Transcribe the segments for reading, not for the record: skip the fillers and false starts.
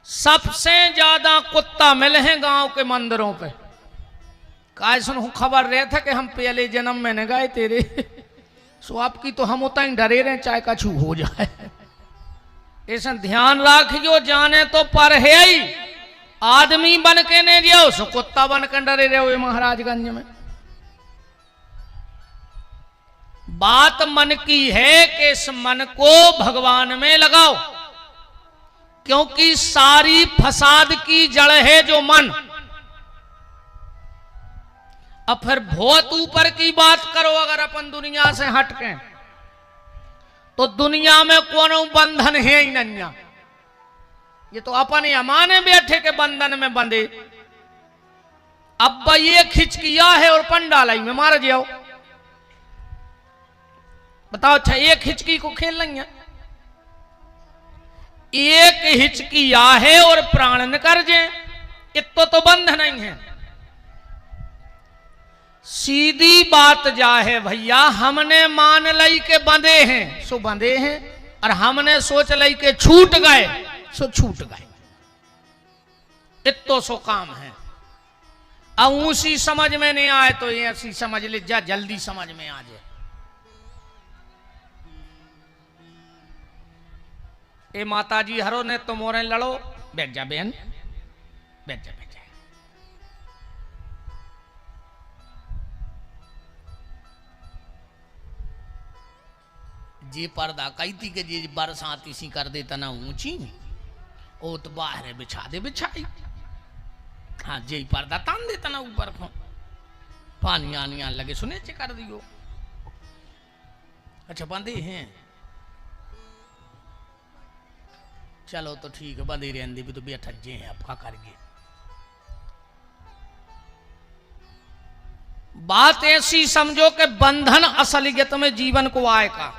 सबसे ज्यादा कुत्ता मिले हैं गांव के मंदिरों पे। काय सुन खबर रहे थे कि हम पहले जन्म में न गए तेरे, सो आपकी तो हम उतना ही डरे रहे चाहे कछु हो जाए। ऐसा ध्यान रखियो, जाने तो पर है ही आदमी बन के नहीं जियो, सो कुत्ता बन के डरे रहे महाराजगंज में। बात मन की है कि इस मन को भगवान में लगाओ, क्योंकि सारी फसाद की जड़ है जो मन। अब फिर बहुत ऊपर की बात करो, अगर अपन दुनिया से हटके तो दुनिया में कोनो बंधन है ही नहीं। ये तो अपने अमाने बैठे के बंधन में बंधे। अब ये खिचकिया है और पंडालाई में मार जाओ, बताओ। अच्छा एक हिचकी को खेल नहीं है, एक हिचकिया है और प्राण न कर जे, इतो तो बंध नहीं है। सीधी बात जा है भैया, हमने मान लई के बंधे हैं सो बंधे हैं, और हमने सोच लई के छूट गए सो छूट गए। इतो सो काम है। अब उसी समझ में नहीं आए तो ये ऐसी समझ ले जा, जल्दी समझ में आ जाए। ए माता जी हरो ने तो मोरे लड़ो, बैठ जा बहन, बैठ जा बैठ जा। जे पर्दा कही थी कि जे बरसात इसी कर देता ना ऊंची, ओ तो बाहर बिछा दे बिछाई। हाँ जे पर्दा तान देता ना ऊपर को, पानी आनी आने लगे सुने चे कर दियो। अच्छा बंदे हैं, चलो तो ठीक है, बंदी रहने भी तो बैठक जे हैं आपका करके। बात ऐसी समझो कि बंधन असलियत में जीवन को आए का।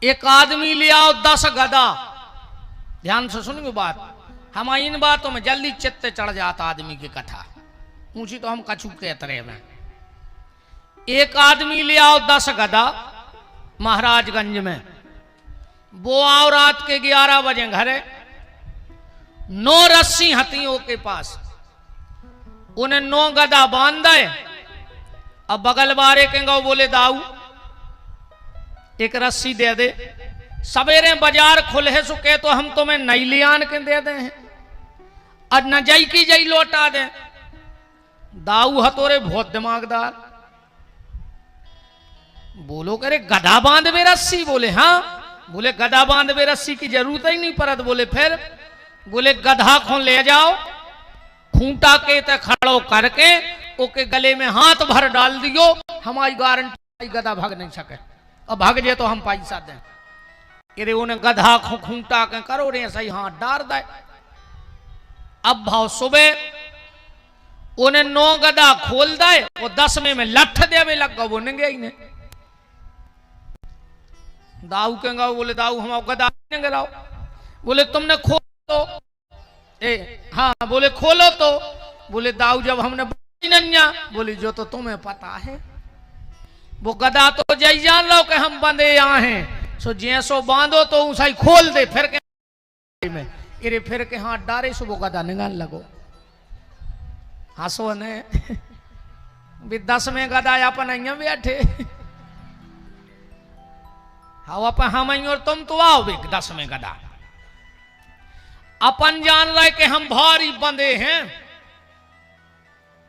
एक आदमी ले आओ 10 गधा, ध्यान से सुनिए बात, हम इन बातों में जल्दी चित्त चढ़ जाता आदमी की कथा ऊंची तो हम कछु कहते रहे में। एक आदमी ले आओ 10 गधा महाराजगंज में, वो आओ रात के 11 बजे घरे, 9 रस्सी हथियों के पास, उन्हें 9 गधा बांध दे। अब बगल बारे के गौ बोले दाऊ एक रस्सी दे दे, सवेरे बाजार खुले सो के तो हम तुम्हें नई लियान के दे दे हैं, और न जई की जई लौटा दे। दाऊ हतोरे बहुत दिमागदार, बोलो करे गधा बांध में रस्सी, बोले हाँ, बोले गधा बांध में रस्सी की जरूरत ही नहीं पड़त। बोले फिर, बोले गधा को ले जाओ, खूंटा के ते खड़ो करके ओके गले में हाथ भर डाल दियो, हमारी गारंटी गधा भाग नहीं सके, और भाग जाए तो हम पैसा दें। अरे उन्हें गधा को खूंटा के करो रे सही हाथ डाल दे। अब भाव सुबह उन्हें 9 गधा खोल दे, वो 10 में लठ देवे लग गो, वो नंगे ही ने। दाऊ के गाओ, बोले दाऊ हम गधा नंगे लाओ, बोले तुमने खोल तो, हाँ बोले खोलो तो, बोले दाऊ जब हमने नन्या, बोले जो तो तुम्हें पता है, वो गधा तो जय जान लो कि हम बंधे यहाँ हैं, सो जैसो बांधो तो उसाई खोल दे, फिर के में इरे फिर के हाथ डारे सो वो गधा निकाल लगो। हंसो ने भी 10 में गधा अपन यहाँ बैठे, हाँ अपन हम और तुम तो आओ भी 10 में गधा। अपन जान रहे कि हम भारी बंधे हैं,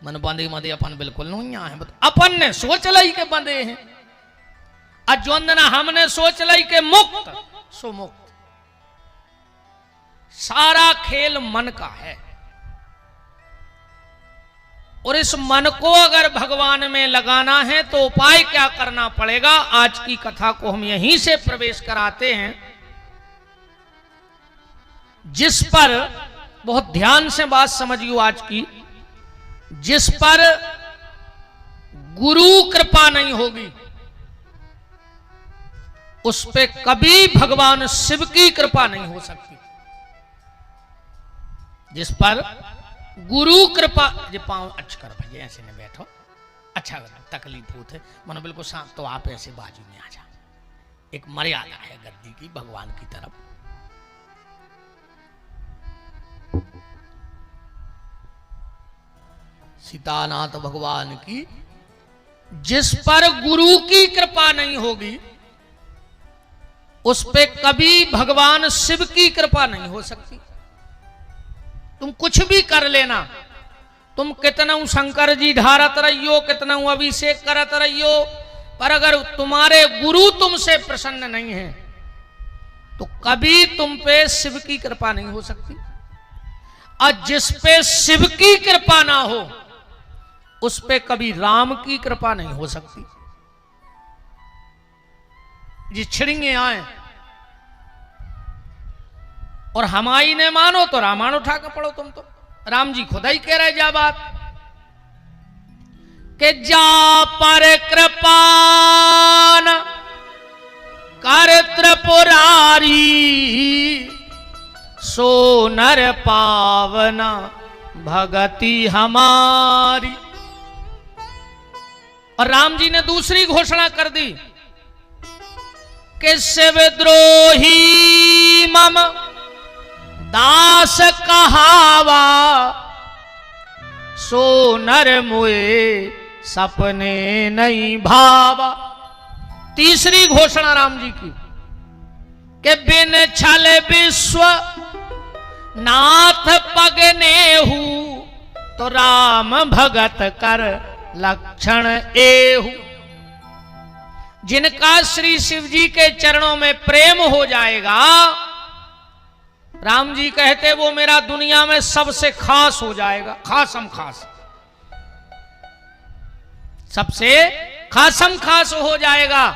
मन बंधे मधे अपन बिल्कुल नहीं यहाँ है, अपन ने सोच लाई के बंधे हैं, अजोंदना हमने सोच लाई के मुक्त सो मुक्त। सारा खेल मन का है, और इस मन को अगर भगवान में लगाना है तो उपाय क्या करना पड़ेगा, आज की कथा को हम यहीं से प्रवेश कराते हैं, जिस पर बहुत ध्यान से बात समझियो आज की, जिस पर गुरु कृपा नहीं होगी उस पे कभी भगवान शिव की कृपा नहीं हो सकती। जिस पर गुरु कृपा, जे पांव अच्छा कर भैया ऐसे न बैठो, अच्छा तकलीफ होते मनो बिल्कुल शांत, तो आप ऐसे बाजू में आ जा। एक मर्यादा है गद्दी की भगवान की तरफ, सीतानाथ भगवान की। जिस पर गुरु की कृपा नहीं होगी उस पे कभी भगवान शिव की कृपा नहीं हो सकती। तुम कुछ भी कर लेना, तुम कितना शंकर जी ढारत रहियो, कितना अभिषेक करत रहियो, पर अगर तुम्हारे गुरु तुमसे प्रसन्न नहीं है तो कभी तुम पे शिव की कृपा नहीं हो सकती। और जिस पे शिव की कृपा ना हो उस पे कभी राम की कृपा नहीं हो सकती। जी छिड़िंगे आए और हमारी ने मानो तो रामायण उठा कर पढ़ो। तुम तो राम जी खुदा ही कह रहे जा बात के जा पर कृपान कर त्रिपुरारी सो नर पावना भगति हमारी। और राम जी ने दूसरी घोषणा कर दी कि शिवद्रोही मम दास कहावा सो नर मुए सपने नहीं भावा। तीसरी घोषणा राम जी की कि बिन छल विश्व नाथ पगने हूं तो राम भगत कर लक्षण एहू। जिनका श्री शिव जी के चरणों में प्रेम हो जाएगा, राम जी कहते वो मेरा दुनिया में सबसे खास हो जाएगा। खासम खास, सबसे खासम खास हो जाएगा।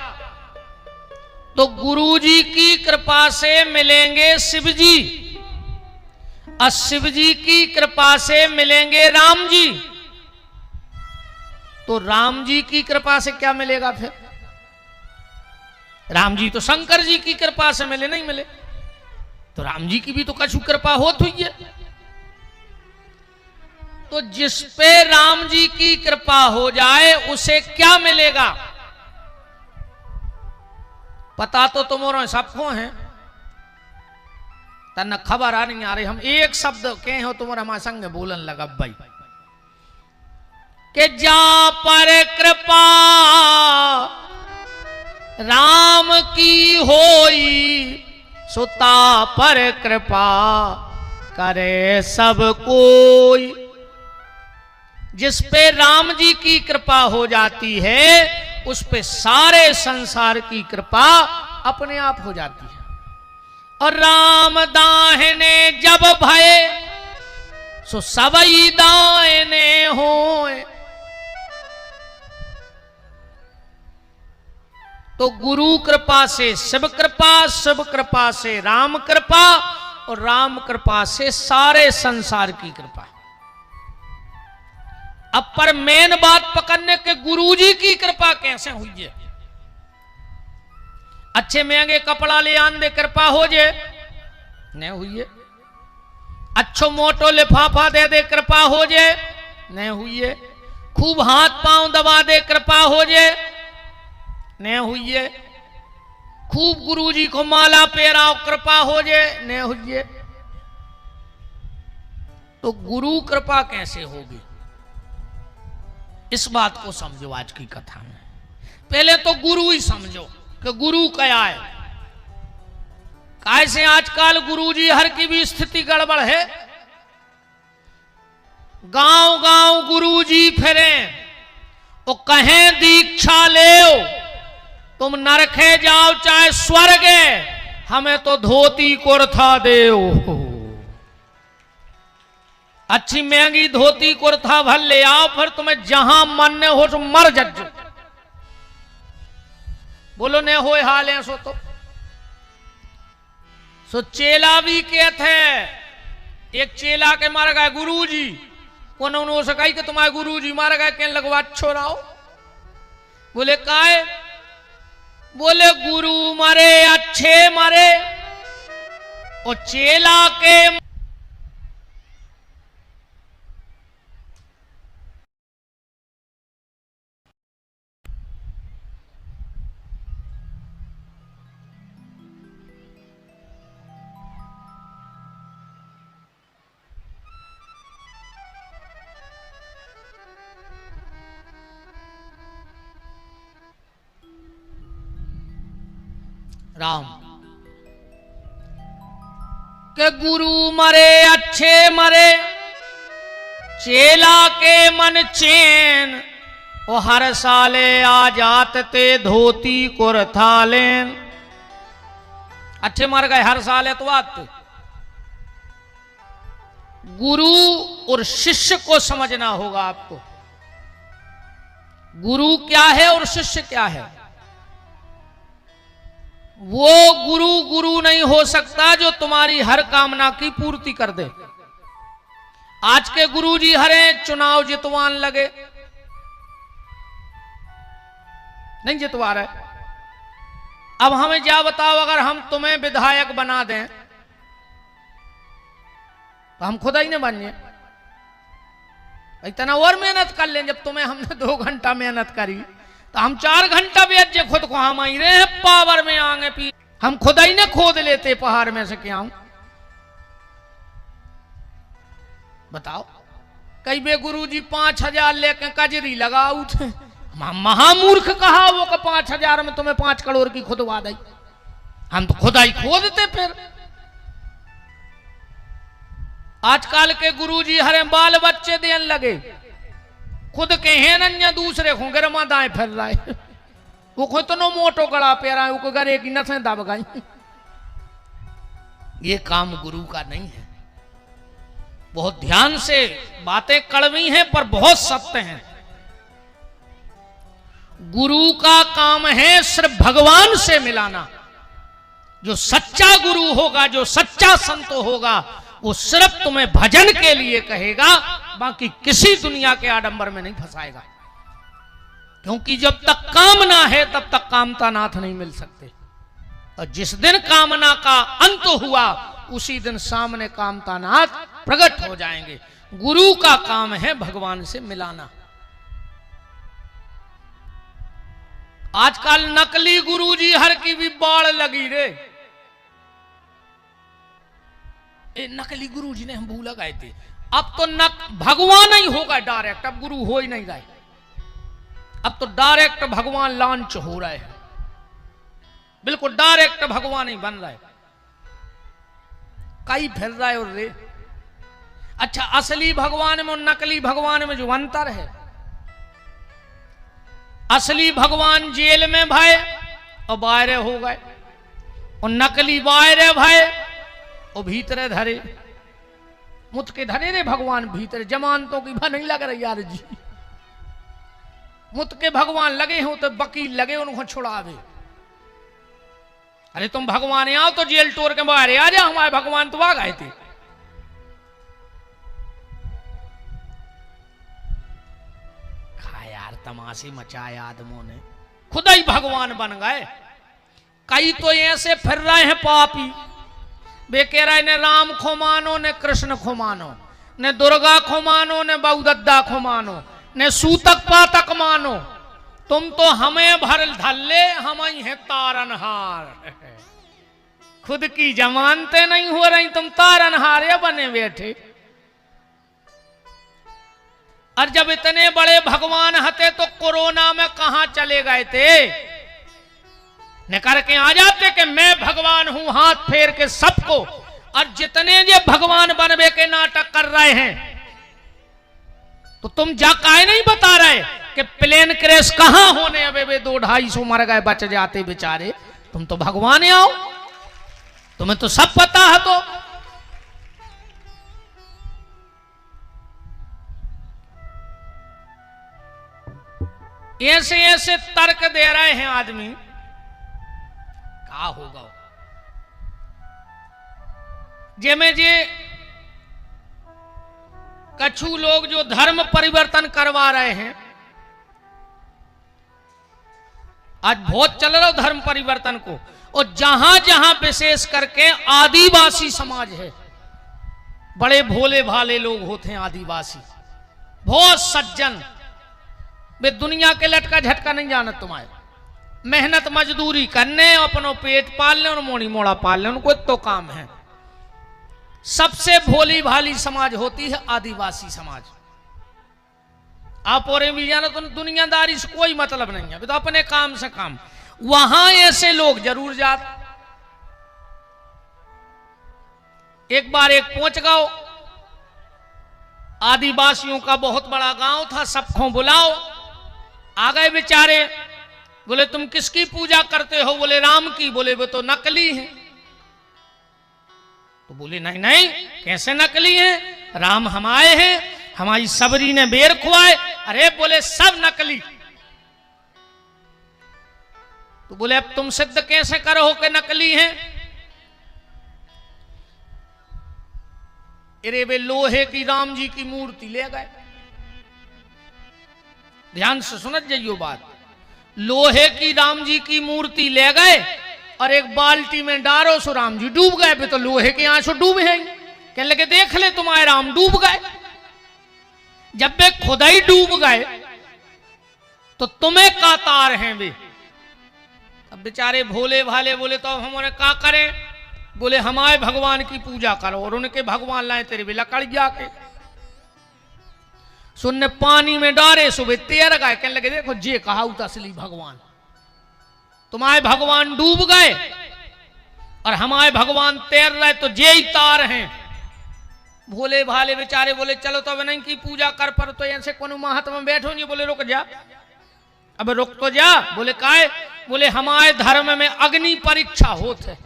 तो गुरु जी की कृपा से मिलेंगे शिव जी और शिव जी की कृपा से मिलेंगे राम जी। तो राम जी की कृपा से क्या मिलेगा फिर? राम जी तो शंकर जी की कृपा से मिले, नहीं मिले तो राम जी की भी तो कछु कृपा होत हुई है। तो जिस पे राम जी की कृपा हो जाए उसे क्या मिलेगा? पता तो तुम्हारा सबको है, तन खबर आ नहीं आ रही। हम एक शब्द कहे हो तुम्हारा हमारे संग बोलन लगा भाई के जा पर कृपा राम की होई सुता पर कृपा करे सब कोई। जिस पे राम जी की कृपा हो जाती है उस पे सारे संसार की कृपा अपने आप हो जाती है। और राम दाहिने जब भये सो सबई दाहिने होए। तो गुरु कृपा से शिव कृपा, शिव कृपा से राम कृपा और राम कृपा से सारे संसार की कृपा। अब पर मेन बात पकड़ने के गुरु जी की कृपा कैसे हुई है? अच्छे महंगे कपड़ा ले आन दे कृपा हो जे नहीं हुई है। अच्छो मोटो लिफाफा दे दे कृपा हो जे नहीं हुई है। खूब हाथ पांव दबा दे कृपा हो जे नहीं हुई है। खूब गुरु जी को माला पहराओ कृपा हो जे नहीं हुई है। तो गुरु कृपा कैसे होगी इस बात को समझो आज की कथा में। पहले तो गुरु ही समझो कि गुरु क्या है। कैसे आजकल गुरु जी हर की भी स्थिति गड़बड़ है। गांव गांव गुरु जी फिरे वो कहें दीक्षा ले तुम नरखे जाओ चाहे स्वर्ग, हमें तो धोती कुर्ता देओ। अच्छी महंगी धोती कुर्ता भर ले आओ, फिर तुम्हें जहां मन हो तो मर जज्जो। बोलो ने हो हाल है सो चेला भी कहते हैं। एक चेला के मार गए गुरु जी को न सकाई कि तुम्हारे गुरु जी मार गए कहने लगवा अच्छो रहो। बोले काहे? बोले गुरु मरे अच्छे मरे और चेला के राम के गुरु मरे अच्छे मरे, चेला के मन चैन, वो हर साले आ जात ते धोती कुरथालेन। अच्छे मर गए हर साल एतवार थे। गुरु और शिष्य को समझना होगा आपको। गुरु क्या है और शिष्य क्या है। वो गुरु गुरु नहीं हो सकता जो तुम्हारी हर कामना की पूर्ति कर दे। आज के गुरुजी हरे चुनाव जितवान लगे, नहीं जितवा रहे। अब हमें क्या बताओ, अगर हम तुम्हें विधायक बना दें तो हम खुद ही नहीं बनिए, इतना और मेहनत कर लें। जब तुम्हें हमने 2 घंटा मेहनत करी तो हम 4 घंटा बेच जे खुद को हम ही रहे हैं पावर में आगे पी, हम खुद ही ने खोद लेते पहाड़ में से क्या हूं। बताओ कई बे गुरु जी 5000 लेके कजरी लगाऊ थे, महामूर्ख कहा वो का 5000 में तुम्हें 5 करोड़ की खुदवा दी। हम तो खुदा ही खोदते। फिर आजकल के गुरुजी हरे बाल बच्चे देन लगे, खुद के हैं अन्य दूसरे को गिरमा दाएं फिर रहा है। वो खुद तो नो मोटो गड़ा पेरा है, वो गरे की नसें दब गई। ये काम गुरु का नहीं है। बहुत ध्यान से, बातें कड़वी हैं पर बहुत सत्य हैं। गुरु का काम है सिर्फ भगवान से मिलाना। जो सच्चा गुरु होगा, जो सच्चा संत होगा, वो सिर्फ तुम्हें भजन के लिए कहेगा, बाकी किसी दुनिया के आडंबर में नहीं फंसाएगा। क्योंकि जब तक कामना है तब तक कामता नाथ नहीं मिल सकते, और जिस दिन कामना का अंत हुआ उसी दिन सामने कामता नाथ प्रकट हो जाएंगे। गुरु का काम है भगवान से मिलाना। आजकल नकली गुरुजी हर की भी बाढ़ लगी रे। नकली गुरुजी ने हम भूल गए थे। अब तो भगवान ही होगा डायरेक्ट, अब गुरु हो ही नहीं रहे। अब तो डायरेक्ट भगवान लॉन्च हो रहे हैं, बिल्कुल डायरेक्ट भगवान ही बन रहे। कई फिर रहा है और रे। अच्छा, असली भगवान में और नकली भगवान में जो अंतर है, असली भगवान जेल में भय और बाहर हो गए, और नकली बाहर भय और भीतरे धरे। मुत के धरे रे भगवान भीतर, जमानतों की नहीं लग रही यार जी। मुत के भगवान लगे हो तो वकील लगे उनको छुड़ावे। अरे तुम भगवान आओ तो जेल तोड़ के बाहर आ जा, हमारे भगवान तो आ गए थे। यार तमाशे मचाए आदमों ने, खुद ही भगवान बन गए। कई तो ऐसे फिर रहे हैं पापी, वे कह रहे ने राम को मानो, ने कृष्ण को मानो, ने दुर्गा को मानो, ने बहुदद्दा को मानो, ने सूतक पातक मानो। तुम तो हमें भर धल्ले, हम ही हैं तारनहार। खुद की जमानतें नहीं हो रही, तुम तारनहारे बने बैठे। और जब इतने बड़े भगवान हते तो कोरोना में कहां चले गए थे? न करके आ जाते कि मैं भगवान हूं, हाथ फेर के सबको। और जितने ये भगवान बनवे के नाटक कर रहे हैं, तो तुम जा काहे नहीं बता रहे कि प्लेन क्रैश कहां होने? अबे वे 200-250 मर गए, बच जाते बेचारे। तुम तो भगवान आओ, तुम्हें तो सब पता है। तो ऐसे ऐसे तर्क दे रहे हैं आदमी, क्या होगा? जेमे जे कछु लोग जो धर्म परिवर्तन करवा रहे हैं, आज बहुत चल रहा धर्म परिवर्तन को। और जहां जहां विशेष करके आदिवासी समाज है, बड़े भोले भाले लोग होते हैं आदिवासी, बहुत सज्जन। वे दुनिया के लटका झटका नहीं जानत तुम्हारे, मेहनत मजदूरी करने, अपनो पेट पालने और मोड़ी मोड़ा पालने, उनको तो काम है। सबसे भोली भाली समाज होती है आदिवासी समाज। आप और भी जानो तो दुनियादारी से कोई मतलब नहीं है, तो अपने काम से काम। वहां ऐसे लोग जरूर जात, एक बार एक पहुंच गओ, आदिवासियों का बहुत बड़ा गांव था, सबको बुलाओ। आ गए बेचारे, बोले तुम किसकी पूजा करते हो? बोले राम की। बोले वो तो नकली है। तो बोले नहीं नहीं, कैसे नकली है? राम हमारे हैं, हमारी सबरी ने बेर खुआए। अरे बोले सब नकली। तो बोले अब तुम सिद्ध कैसे करो कि नकली हैं? अरे वे लोहे की राम जी की मूर्ति ले गए। ध्यान से सुनत जाइयो बात। लोहे की राम जी की मूर्ति ले गए और एक बाल्टी में डारो सो राम जी डूब गए। पे तो लोहे के आंसू डूबे हैं। कहने लगे देख ले तुम्हारे राम डूब गए। जब वे खुद ही डूब गए तो तुम्हें का तार हैं वे? अब बेचारे भोले भाले बोले तो हमारे का करें? बोले हमारे भगवान की पूजा करो। और उनके भगवान लाए तेरे भी लकड़ जाके सुनने पानी में डारे सुबह तैर गए। कहने लगे देखो जे कहा असली भगवान, तुम्हारे भगवान डूब गए और हमारे भगवान तैर रहे तो जे ही तार हैं। भोले भाले बेचारे बोले चलो तो अब नहीं की पूजा कर पर तो ऐसे कोनो महात्मा बैठो नहीं। बोले रुक जा, अब रुक तो जा। बोले काहे? बोले हमारे धर्म में अग्नि परीक्षा होते,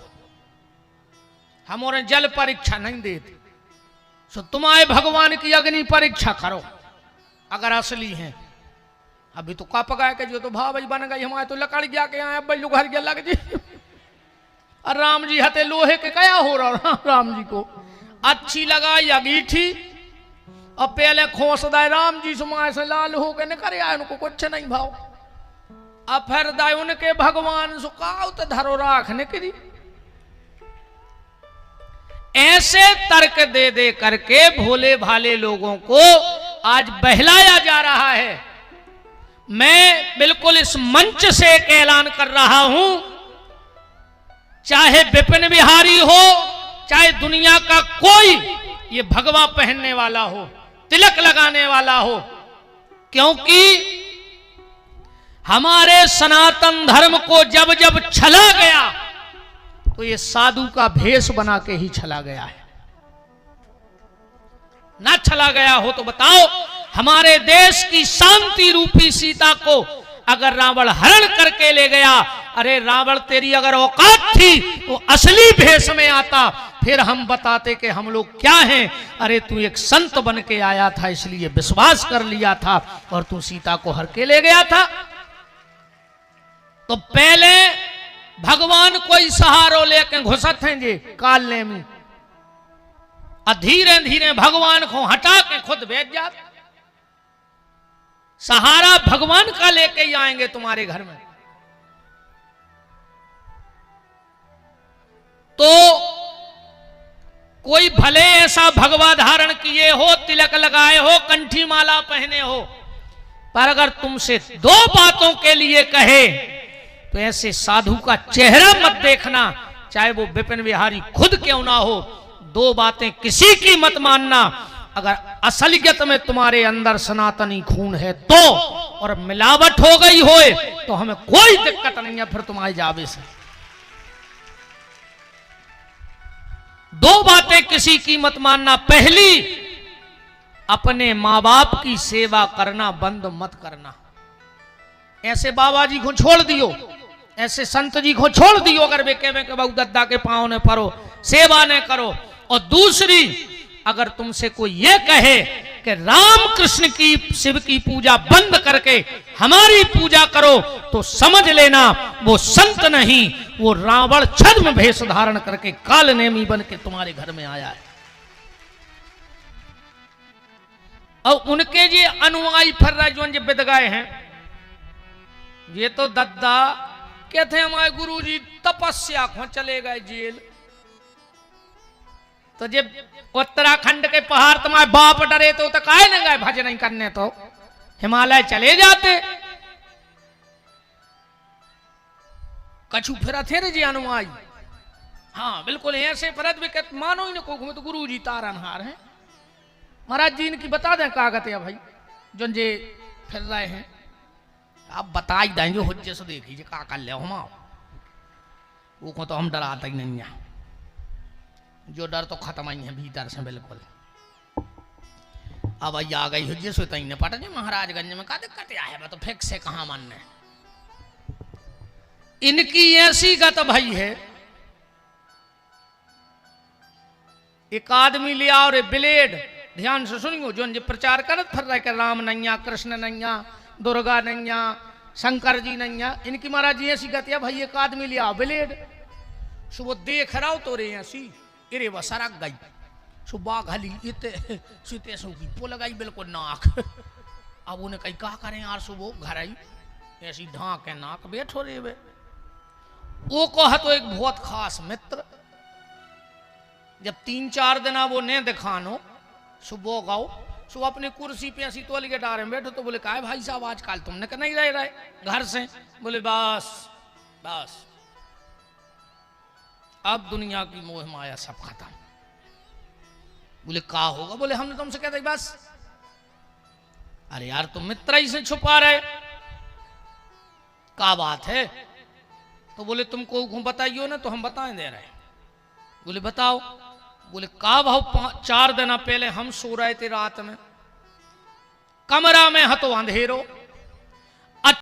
हमारे जल परीक्षा नहीं देते। सो तुम्हारे भगवान की अग्नि परीक्षा करो अगर असली हैं। अभी तो कप गए के जो तो भाव बन गई, हमारे तो लकड़ गया के आए बल्लू घर गया लग जी। और राम जी हते लोहे के क्या हो रहा? राम जी को अच्छी लगाई अंगीठी और पहले खोस दाए राम जी सुमाए से लाल हो के न करे आए, उनको कुछ नहीं भाव। अब फिर दाए उनके भगवान सुखाओ तो धरो राख निकली। ऐसे तर्क दे दे करके भोले भाले लोगों को आज बहलाया जा रहा है। मैं बिल्कुल इस मंच से एक ऐलान कर रहा हूं, चाहे विपिन बिहारी हो, चाहे दुनिया का कोई ये भगवा पहनने वाला हो, तिलक लगाने वाला हो, क्योंकि हमारे सनातन धर्म को जब जब छला गया तो ये साधु का भेष बना के ही छला गया है। ना छला गया हो तो बताओ, हमारे देश की शांति रूपी सीता को अगर रावण हरण करके ले गया, अरे रावण तेरी अगर औकात थी तो असली भेष में आता, फिर हम बताते कि हम लोग क्या हैं। अरे तू एक संत बन के आया था इसलिए विश्वास कर लिया था और तू सीता को हर के ले गया था। तो पहले भगवान कोई सहारो लेके घुसत हैं जी कालने में, और धीरे धीरे भगवान को हटा के खुद बैठ जाते। सहारा भगवान का लेके ही आएंगे तुम्हारे घर में। तो कोई भले ऐसा भगवा धारण किए हो, तिलक लगाए हो, कंठी माला पहने हो, पर अगर तुमसे दो बातों के लिए कहे तो ऐसे साधु का चेहरा मत देखना, चाहे वो विपिन बिहारी खुद क्यों ना हो। दो बातें किसी की मत मानना। अगर असलियत में तुम्हारे अंदर सनातनी खून है तो, और मिलावट हो गई होए तो हमें कोई दिक्कत नहीं है फिर तुम्हारे जावे से। दो बातें किसी की मत मानना। पहली, अपने मां बाप की सेवा करना बंद मत करना। ऐसे बाबा जी को छोड़ दियो, ऐसे संत जी को छोड़ दियो अगर वे कहे कि बहु दद्दा के पांव ने परो, सेवा ने करो। और दूसरी, अगर तुमसे कोई ये कहे कि राम कृष्ण की शिव की पूजा बंद करके हमारी पूजा करो, तो समझ लेना वो संत नहीं, वो रावण छद्म भेष धारण करके काल नेमी बन के तुम्हारे घर में आया है। और उनके ये अनुयायी फिर रहे जो बिद गए हैं, ये तो दद्दा कहते हैं हमारे गुरुजी तपस्या को चले गए जेल। तो जब उत्तराखंड के पहाड़ तुम्हारे बाप डरे तो काहे न गए भजन नहीं करने, तो हिमालय चले जाते। कछु फिर थे रे जी अनुयायी। हाँ बिल्कुल ऐसे फरद भी मानो ही न को तो गुरु जी तारनहार हैं। महाराज जी इनकी बता दें कागत है भाई जो जे फिर रहे हैं, आप बता ही देंगे हुज्जे से देखिए का कर ले हम वो को तो हम डराते ही नहीं है। जो डर तो खत्म ही है भीतर से बिल्कुल। अब आ गई हो जिस ने पटा जी महाराजगंज में का दिक्कत है, मैं तो फेंक से कहा मानने। इनकी ऐसी गत भाई है, एक आदमी ले आओ रे ब्लेड, ध्यान से सुनियो, जो प्रचार करत फिर रहे कि राम नैया, कृष्ण नैया, दुर्गा नैया, शंकर जी नैया, इनकी महाराज जी ऐसी गत है भाई, एक आदमी ले आओ ब्लेड। सुबह देख रहा हो तो रे ऐसी इरे वह सरक गई, सुबह घली इते सीते की पुल गई बिल्कुल नाक। अब उन्हें कही क्या करें यार, सुबह घर आई ऐसी ढांक है नाक, बैठो रे वे। वो कहा तो एक बहुत खास मित्र, जब 3-4 दिन वो ने दिखानो, सुबह गाओ, सुबह अपनी कुर्सी पे ऐसी तोली के डारे में बैठो, तो बोले काय भाई साहब आजकल तुमने नहीं रहे घर से? बोले बस बस अब दुनिया की मोह माया सब खत्म। बोले का होगा? बोले हमने तुमसे कहते बस। अरे यार तुम मित्र ही से छुपा रहे, का बात है? तो बोले तुमको बताइयो ना, तो हम बताएं दे रहे। बोले बताओ। बोले का भाव 4 दिन पहले हम सो रहे थे रात में, कमरा में हतो अंधेरो,